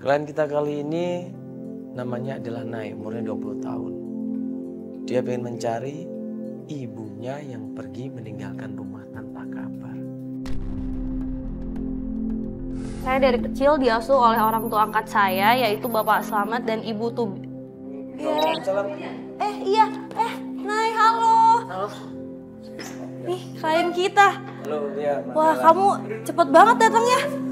Klien kita kali ini namanya adalah Nay, umurnya 20 tahun. Dia pengen mencari ibunya yang pergi meninggalkan rumah tanpa kabar. Saya dari kecil diasuh oleh orang tua angkat saya, yaitu Bapak Slamet dan Ibu Tubi. Iya. Nay, halo. Halo. Nih, klien kita. Halo, dia. Wah, kamu cepet banget datangnya.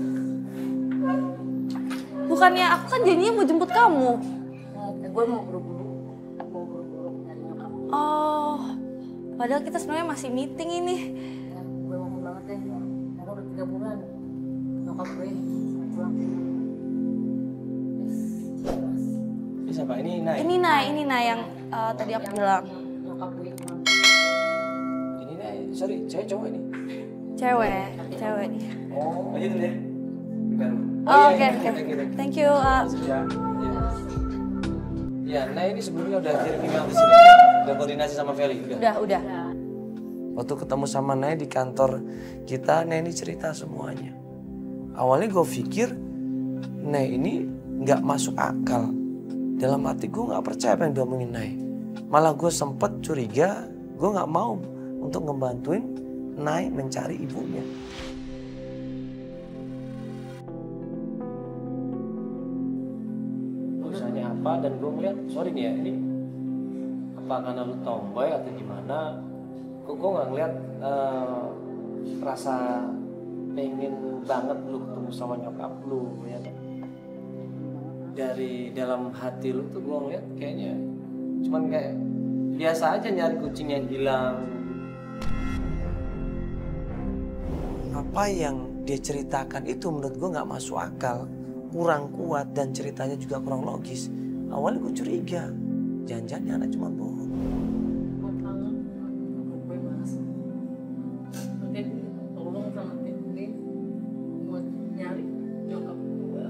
Bukannya aku kan janjinya mau jemput kamu. Gue mau buru-buru nyari nyokap. Oh, padahal kita sebenarnya masih meeting ini. Ya, gue mohon banget deh, karena udah 3 bulan nyokap gue pulang. Ini siapa? Ini Nay. Ini Nay yang tadi aku bilang. Nyokap gue pulang. Ini Nay, sorry, saya cowok ini. Cewek nih. Oh, aja dulu ya. Bukan. Oh, iya, oke. thank you. Thank you. Ya, Nay ini sebelumnya udah kirim email di sini. Udah koordinasi sama Feli, udah. Udah. Waktu ketemu sama Nay di kantor kita, Nay ini cerita semuanya. Awalnya gue pikir Nay ini nggak masuk akal. Dalam hati gue nggak percaya apa yang diomongin Nay. Malah gue sempet curiga, gue nggak mau untuk ngebantuin Nay mencari ibunya. Urusannya apa dan gue ngeliat, sorry nih ya, ini apa karena lu tomboy atau gimana? Kok gue nggak ngeliat rasa pengen banget lu ketemu sama nyokap lu ya kan? Dari dalam hati lu tuh gue ngeliat kayaknya cuman kayak biasa aja nyari kucing yang hilang. Apa yang dia ceritakan itu menurut gue nggak masuk akal, kurang kuat dan ceritanya juga kurang logis. Awalnya gue curiga, jangan-jangan dia anak cuma bohong. Gue kangen nyokap gue mas. Nanti tolong sama tim ini buat nyari nyokap gue.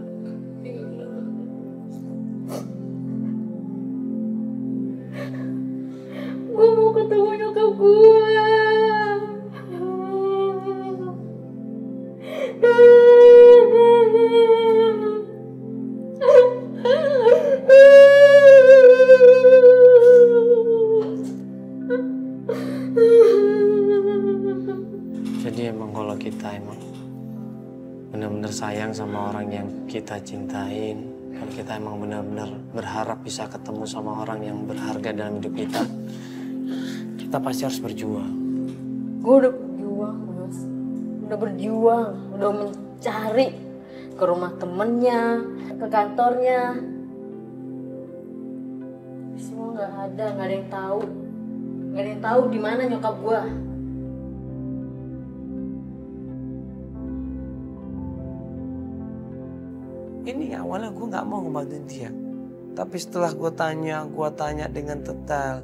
Gue mau ketemu nyokap gue. Jadi emang kalau kita emang benar-benar sayang sama orang yang kita cintain, kalau kita emang benar-benar berharap bisa ketemu sama orang yang berharga dalam hidup kita pasti harus berjuang. Gue udah berjuang mas, udah berjuang, udah mencari ke rumah temennya, ke kantornya. Semua nggak ada yang tahu, di mana nyokap gue. Ini awalnya gue nggak mau ngebantuin dia, tapi setelah gue tanya dengan detail,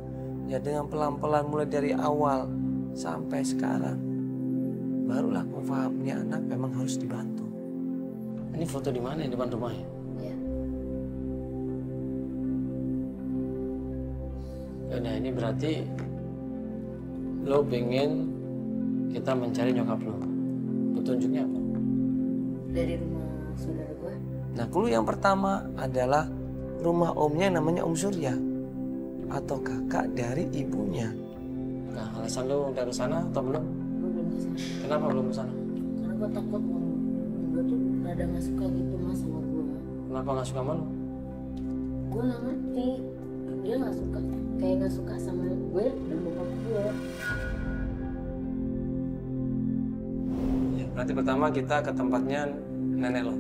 ya dengan pelan-pelan mulai dari awal sampai sekarang, barulah gue paham nih anak memang harus dibantu. Ini foto di mana? Di depan rumahnya? Iya. Yaudah, ini berarti lo pengen kita mencari nyokap lo. Petunjuknya apa? Dari rumah saudara gue. Nah, clue yang pertama adalah rumah omnya namanya Om Surya atau kakak dari ibunya. Nah, alasan lo udah ke sana atau belum? Gue belum kesana. Kenapa belum ke sana? Karena gue takut gue tuh rada nggak suka gitu mas sama gue. Kenapa nggak suka sama lo? Gue nggak ngerti, dia nggak suka, kayak nggak suka sama gue dan bokap gue. Ya, berarti pertama kita ke tempatnya nenek lo.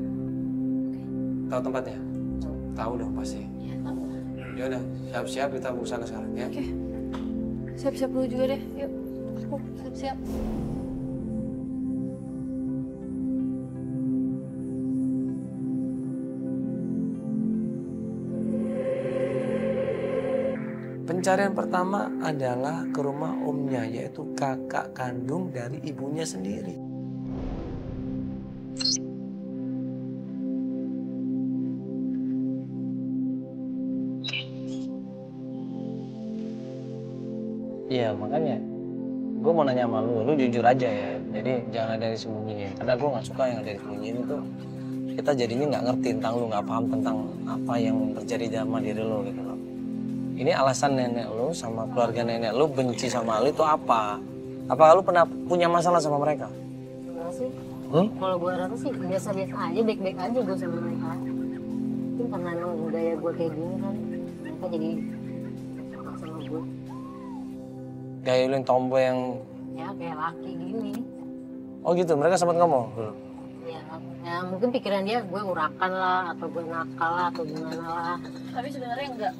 Tahu tempatnya? Tahu dong pasti. Ya tahu lah. Ya udah, siap-siap kita ke sana sekarang ya. Oke. Siap-siap dulu juga deh. Yuk. Aku siap-siap. Pencarian pertama adalah ke rumah omnya, yaitu kakak kandung dari ibunya sendiri. Iya, makanya gue mau nanya sama lu jujur aja ya. Jadi jangan ada disembunyiin. Karena gue nggak suka yang ada disembunyiin itu. kita jadinya nggak ngerti tentang lu, nggak paham tentang apa yang terjadi sama diri lo gitu loh. Ini alasan nenek lu sama keluarga nenek lu benci sama lu itu apa? Apa lu pernah punya masalah sama mereka? Enggak sih. Hmm? Kalau gue rasa sih biasa-biasa aja, baik-baik aja gue sama mereka. Mungkin karena emang budaya gue kayak gini kan, mereka jadi suka sama gue. Kayak lu yang tomboy yang... Ya kayak laki gini. Oh gitu, mereka sempat ngomong dulu? Ya mungkin pikiran dia gue urakan lah, atau gue nakal lah, atau gimana lah. Tapi sebenarnya enggak.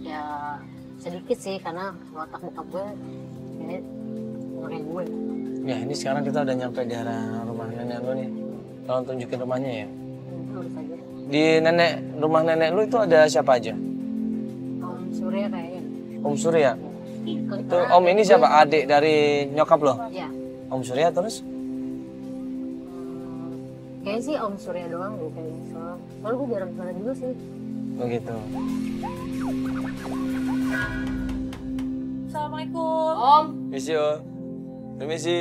Ya sedikit sih, karena watak bokap gue ini kayak gue. Ya ini sekarang kita udah nyampe di arah rumah nenek lu nih. Tolong tunjukin rumahnya ya. Lurus aja. Di rumah nenek lu itu ada siapa aja? Om Surya kayaknya. Om Surya? Itu Karena Om ini siapa? Adik dari nyokap lo? Ya. Om Surya terus? Kayaknya sih Om Surya doang gue kayaknya. Soalnya gue jarang kesana juga sih. Begitu. Assalamualaikum. Om. Misi Om. Permisi.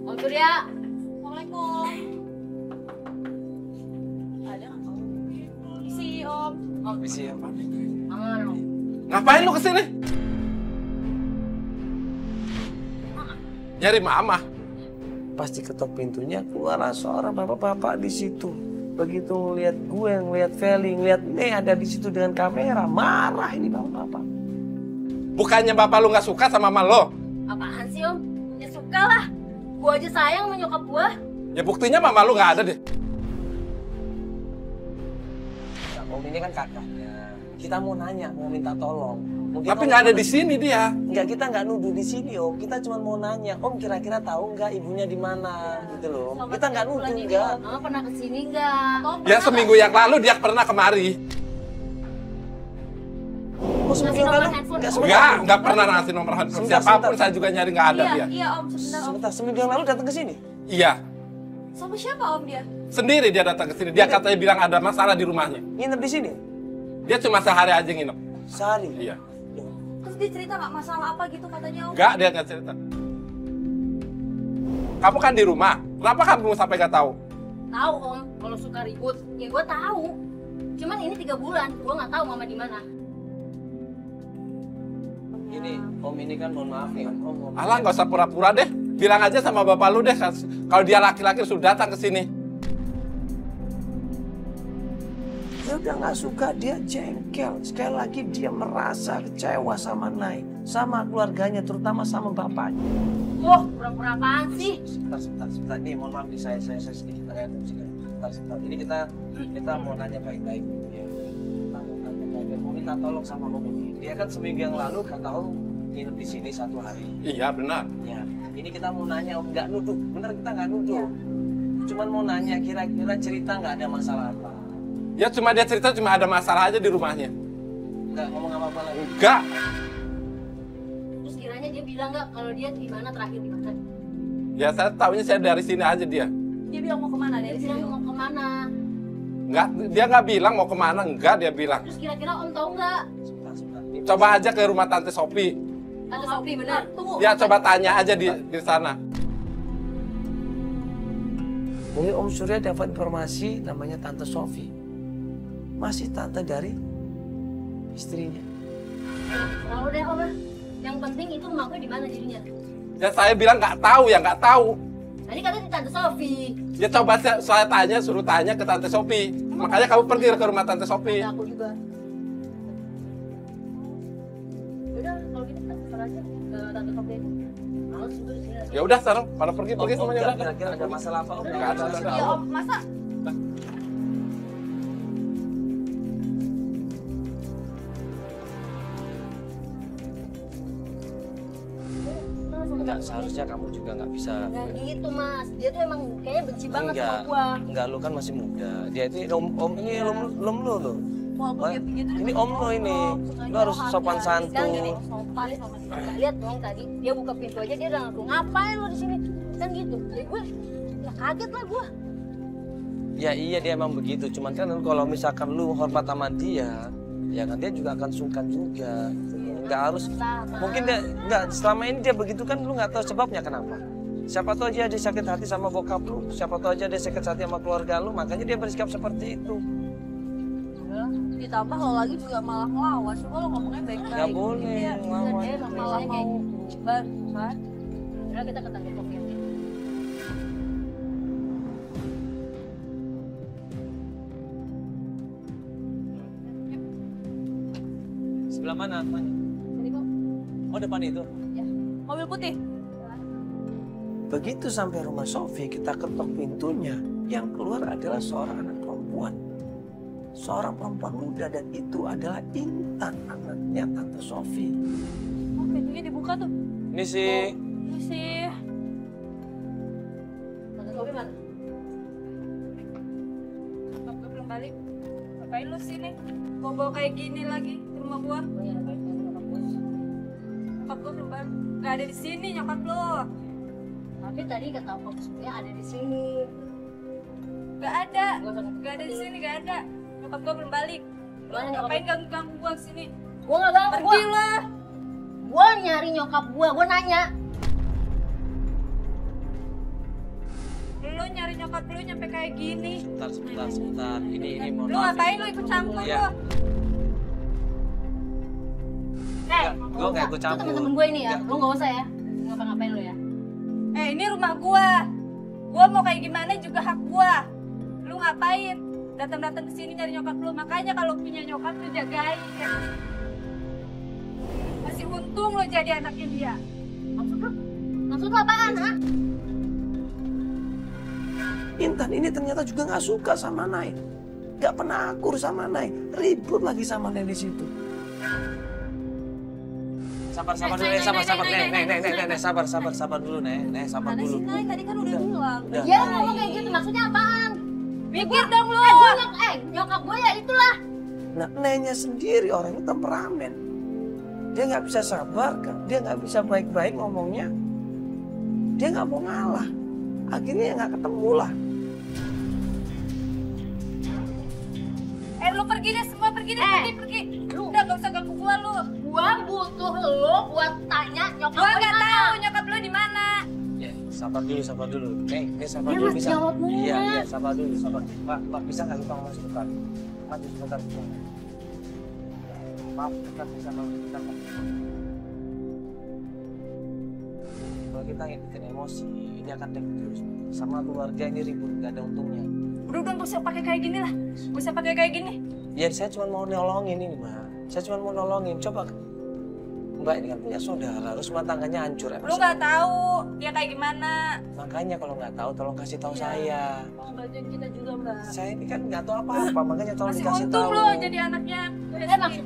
Om Surya. Assalamualaikum. Ada nggak kamu? Si Om. Misi ya. Aman Om. Ngapain lu kesini? Nyari mama. Pasti ketok pintunya keluar seorang bapak-bapak di situ. Begitu ngeliat gue, ngeliat Feli, ngeliat Nih ada di situ dengan kamera, marah ini bapak-bapak. Bukannya bapak lu nggak suka sama mama lo? Apaan sih Om? Ya suka lah. Gue aja sayang sama nyokap gue. Ya buktinya mama lu nggak ada deh. Nah, Om ini kan kakaknya. Kita mau nanya, mau minta tolong. Mungkin Tapi Om nggak ada cuma- di sini dia. Enggak, kita nggak nuduh di sini Om. Kita cuma mau nanya, Om kira-kira tahu nggak ibunya di mana gitu loh. Om. Kita nggak nuduh enggak. Mama pernah kesini nggak? Ya seminggu yang lalu dia pernah kemari. Oh, seminggu yang lalu? Nggak, Nggak pernah ngasih nomor handphone Sebentar, siapapun. sebentar. Saya juga nyari nggak ada dia. Iya Om, sebentar Om. Sebentar, seminggu yang lalu datang ke sini. Iya, Sama siapa Om dia? sendiri dia datang ke sini. Dia katanya bilang ada masalah di rumahnya. Nginep di sini Dia cuma sehari aja nginep. sehari. Iya. Terus dia cerita nggak masalah apa gitu katanya Om? Nggak, dia nggak cerita. Kamu kan di rumah. Kenapa kamu sampai nggak tahu? Tahu Om, kalau suka ribut. Ya gue tahu. Cuman ini 3 bulan, gue nggak tahu mama di mana. Ini Om ini kan mohon maaf nih Om. Alah, nggak usah pura-pura deh. Bilang aja sama bapak lu deh. Kalau dia laki-laki sudah datang ke sini. Dia udah nggak suka, dia jengkel. Sekali lagi dia merasa kecewa sama Nai, sama keluarganya, terutama sama bapaknya. Wah, pura-pura apaan sih? Sebentar. Nih, mohon maaf nih, saya sedikit terkait. Sebentar. Ini kita mau nanya baik-baik. Ya. Kita mau nanya baik-baik. Mau minta tolong sama Om ini. Dia kan seminggu yang lalu kata Om nginep di sini 1 hari. Iya, benar. Ya. Ini kita mau nanya Om, nggak nuduh. Bener kita nggak nuduh. Cuman mau nanya kira-kira cerita nggak ada masalah apa. Ya cuma dia cerita cuma ada masalah aja di rumahnya. Nggak ngomong apa-apa lagi. Enggak. Terus kiranya dia bilang nggak kalau dia di mana terakhir di mana? Ya saya tahunya saya dari sini aja dia. Dia bilang mau kemana Dia dari bilang sini? mau kemana? Enggak, dia nggak bilang mau kemana. Enggak, dia bilang. Terus kira-kira Om tahu nggak? Sebentar. Ini Coba aja ke rumah Tante Sopi. Tante Sofi benar. Tunggu. Ya coba tanya aja di sana. Mungkin Om Surya dapat informasi namanya Tante Sofi. Masih tante dari istrinya. Lalu deh Om. Yang penting itu rumah gue di mana jadinya? Ya saya bilang nggak tahu, ya nggak tahu. Tadi katanya di Tante Sofi. Ya coba saya tanya, suruh tanya ke Tante Sopi. Makanya kamu pergi ke rumah Tante Sopi. Ada aku juga. Udah kalau gitu kita kesana aja ke Tante Sofi aja. Males juga di sini. Ya udah sekarang pada pergi semuanya udah. Kira-kira ada masalah apa Om? Nggak ada. Ya Om, masa? Enggak, seharusnya kamu juga nggak bisa. Nggak gitu Mas. Dia tuh emang kayaknya benci banget Enggak, sama gua. enggak, lu kan masih muda. Dia itu om ini om lu tuh. Walaupun dia begitu, Ini om lo ini. Lu harus sopan Sekarang gini, santun. sopan sama si Kakak. Lihat dong tadi dia buka pintu aja dia udah ngaku ngapain lo di sini kan gitu. Jadi gue ya kaget lah gue. Ya iya dia emang begitu. Cuman kan kalau misalkan lu hormat sama dia, ya kan dia juga akan sungkan juga. Enggak harus. Mungkin dia enggak selama ini dia begitu kan lu nggak tahu sebabnya kenapa. Siapa tahu aja dia sakit hati sama bokap lu. Siapa tahu aja dia sakit hati sama keluarga lu. Makanya dia bersikap seperti itu. Ditambah lo lagi juga malah ngelawan. Coba lo ngomongnya baik-baik. Gak boleh Iya, ngelawan. dia malah mau kan? Udah kita ke tante Sophia. Sebelah mana? Sini kok. Oh depan itu. Mobil putih. Begitu sampai rumah Sofi, kita ketok pintunya. Yang keluar adalah seorang anak perempuan. Seorang perempuan muda dan itu adalah Intan, anaknya Tante Sofi. Oh, pintunya dibuka tuh. Ini sih. Ini sih. Tante Sophia mana? Bokap gue belum balik. Ngapain lu sini? Bawa kayak gini lagi ke rumah gua. Oh iya, nyokap gue. Nyokap gue belum balik. Gak ada di sini nyokap lo. Tapi tadi kata Papa Sophia ada di sini. Gak ada. Gua sama Gak ada di sini, gak ada. Nyokap gue belum balik. Gimana nyokap? Ngapain ganggu-ganggu gua sini? Gua nggak ganggu. Pergi lah. Gua nyari nyokap gua nanya. Lu nyari nyokap lu nyampe kayak gini. Sebentar. Ini mohon Lu maaf. ngapain lu ikut campur Iya. lu? Gua nggak ikut campur. Itu temen-temen gue ini ya. Nggak. Lu nggak usah ya. Ngapa-ngapain lu ya. Ini rumah gua. Gua mau kayak gimana juga hak gua. Lu ngapain? Datang-datang ke sini nyari nyokap lu. Makanya kalau punya nyokap lu jagain. Masih untung lu jadi anaknya dia. Maksud lu apaan, ha? Intan ini ternyata juga nggak suka sama Nay. Nggak pernah akur sama Nay. Ribut lagi sama Nay di situ. Sabar dulu, Nay, sabar. Nek, sabar dulu, Nek, sabar Mana dulu. sih Nay? Tadi kan udah bilang. Udah. Dia ngomong kayak gitu maksudnya apaan? Mikir dong lu. Nyokap gue ya itulah. Nah, Nenya sendiri orangnya temperamen. Dia nggak bisa sabar, dia nggak bisa baik-baik ngomongnya. Dia nggak mau ngalah. Akhirnya ya nggak ketemu lah. Lu pergi deh semua, pergi. Pergi. Udah gak usah ganggu gua lu. Gua butuh lo buat tanya nyokap Gua gue nggak di mana. tahu nyokap lu di mana. Ya, sabar dulu. Nih sabar Dia dulu masih bisa. jawab mulu, Iya, Nek. sabar dulu. Pak, bisa nggak kita ngomong sebentar? Maju sebentar. Maaf, kita bisa ngomong sebentar, Pak. Kalau kita ngikutin emosi, ini akan take terus. Sama keluarga ini ribut, nggak ada untungnya. Udah gak usah pakai kayak gini lah. Gak usah pakai kayak gini. Ya saya cuma mau nolongin ini, Mbak. Saya cuma mau nolongin. Coba Mbak ini kan punya saudara, terus rumah tangganya hancur. Lu nggak tahu dia kayak gimana. Makanya kalau nggak tahu, tolong kasih tahu Iya. saya. Mau bantuin kita juga mbak. Saya ini kan nggak tahu apa-apa, makanya tolong Masih dikasih untung tahu. lu jadi anaknya. Maksud